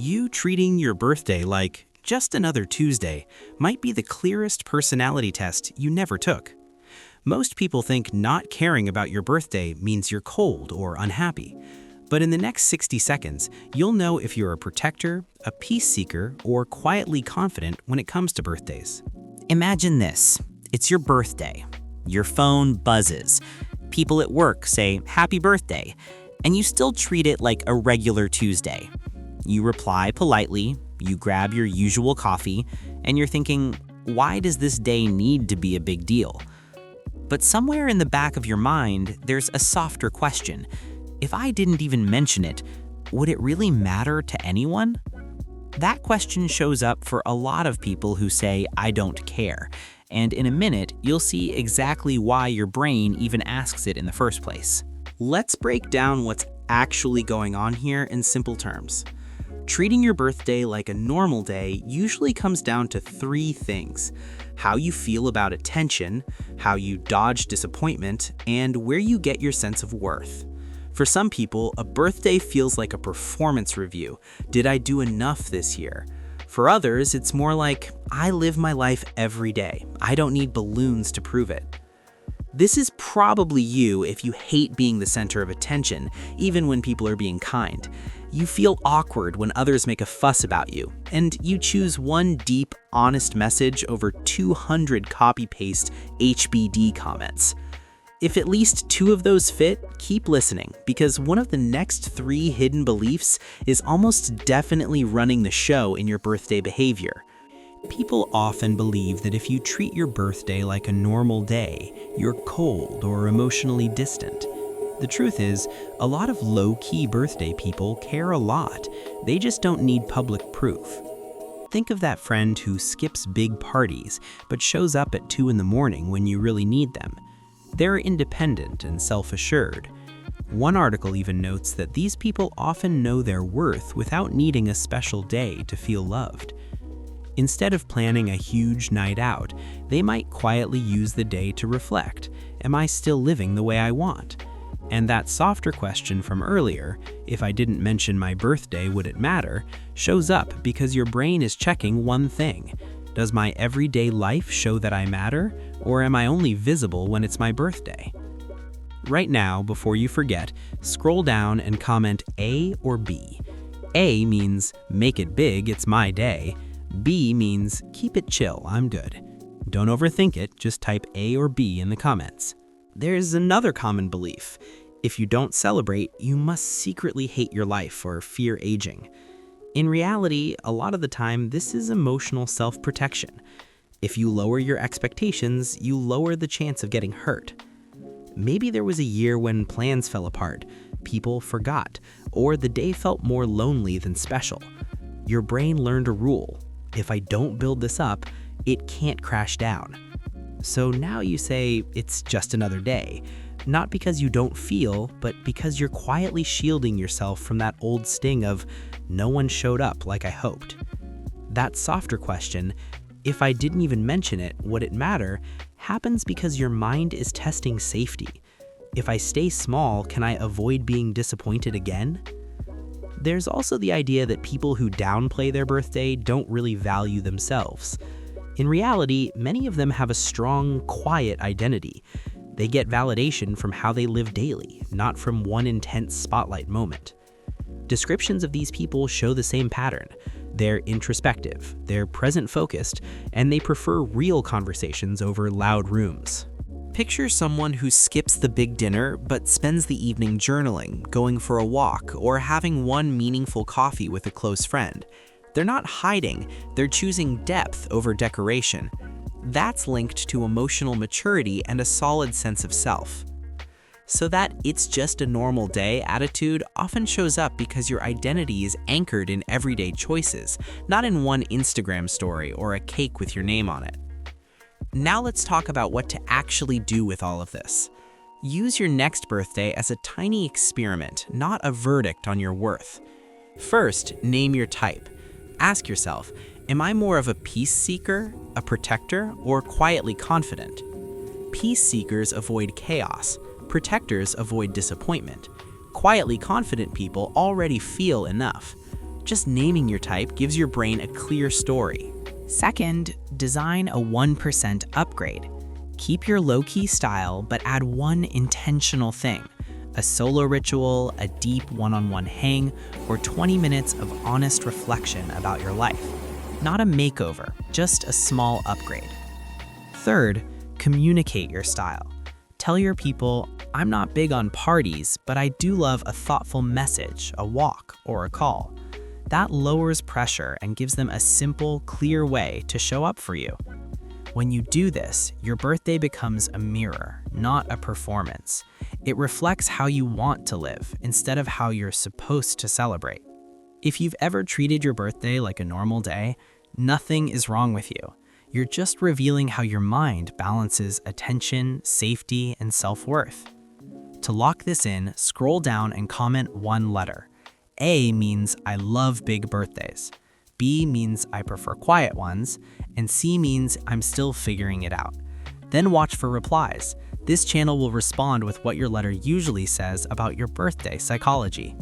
You treating your birthday like just another Tuesday might be the clearest personality test you never took. Most people think not caring about your birthday means you're cold or unhappy. But in the next 60 seconds, you'll know if you're a protector, a peace seeker, or quietly confident when it comes to birthdays. Imagine this. It's your birthday. Your phone buzzes. People at work say, "Happy birthday," and you still treat it like a regular Tuesday. You reply politely, you grab your usual coffee, and you're thinking, why does this day need to be a big deal? But somewhere in the back of your mind, there's a softer question. If I didn't even mention it, would it really matter to anyone? That question shows up for a lot of people who say, "I don't care." And in a minute, you'll see exactly why your brain even asks it in the first place. Let's break down what's actually going on here in simple terms. Treating your birthday like a normal day usually comes down to three things: how you feel about attention, how you dodge disappointment, and where you get your sense of worth. For some people, a birthday feels like a performance review. Did I do enough this year? For others, it's more like, I live my life every day. I don't need balloons to prove it. This is probably you if you hate being the center of attention, even when people are being kind. You feel awkward when others make a fuss about you, and you choose one deep, honest message over 200 copy-paste HBD comments. If at least two of those fit, keep listening, because one of the next three hidden beliefs is almost definitely running the show in your birthday behavior. People often believe that if you treat your birthday like a normal day, you're cold or emotionally distant. The truth is, a lot of low-key birthday people care a lot. They just don't need public proof. Think of that friend who skips big parties, but shows up at 2 in the morning when you really need them. They're independent and self-assured. One article even notes that these people often know their worth without needing a special day to feel loved. Instead of planning a huge night out, they might quietly use the day to reflect, am I still living the way I want? And that softer question from earlier, if I didn't mention my birthday, would it matter, shows up because your brain is checking one thing. Does my everyday life show that I matter, or am I only visible when it's my birthday? Right now, before you forget, scroll down and comment A or B. A means make it big, it's my day. B means keep it chill, I'm good. Don't overthink it, just type A or B in the comments. There's another common belief. If you don't celebrate, you must secretly hate your life or fear aging. In reality, a lot of the time, this is emotional self-protection. If you lower your expectations, you lower the chance of getting hurt. Maybe there was a year when plans fell apart, people forgot, or the day felt more lonely than special. Your brain learned a rule. If I don't build this up, it can't crash down. So now you say it's just another day, not because you don't feel, but because you're quietly shielding yourself from that old sting of no one showed up like I hoped. That softer question, if I didn't even mention it, would it matter, happens because your mind is testing safety. If I stay small, can I avoid being disappointed again? There's also the idea that people who downplay their birthday don't really value themselves. In reality, many of them have a strong, quiet identity. They get validation from how they live daily, not from one intense spotlight moment. Descriptions of these people show the same pattern. They're introspective, they're present-focused, and they prefer real conversations over loud rooms. Picture someone who skips the big dinner but spends the evening journaling, going for a walk, or having one meaningful coffee with a close friend. They're not hiding, they're choosing depth over decoration. That's linked to emotional maturity and a solid sense of self. So that "it's just a normal day" attitude often shows up because your identity is anchored in everyday choices, not in one Instagram story or a cake with your name on it. Now let's talk about what to actually do with all of this. Use your next birthday as a tiny experiment, not a verdict on your worth. First, name your type. Ask yourself, am I more of a peace seeker, a protector, or quietly confident? Peace seekers avoid chaos. Protectors avoid disappointment. Quietly confident people already feel enough. Just naming your type gives your brain a clear story. Second, design a 1% upgrade. Keep your low-key style, but add one intentional thing. A solo ritual, a deep one-on-one hang, or 20 minutes of honest reflection about your life. Not a makeover, just a small upgrade. Third, communicate your style. Tell your people, I'm not big on parties, but I do love a thoughtful message, a walk, or a call. That lowers pressure and gives them a simple, clear way to show up for you. When you do this, your birthday becomes a mirror, not a performance. It reflects how you want to live instead of how you're supposed to celebrate. If you've ever treated your birthday like a normal day, nothing is wrong with you. You're just revealing how your mind balances attention, safety, and self-worth. To lock this in, scroll down and comment one letter. A means I love big birthdays. B means I prefer quiet ones, and C means I'm still figuring it out. Then watch for replies. This channel will respond with what your letter usually says about your birthday psychology.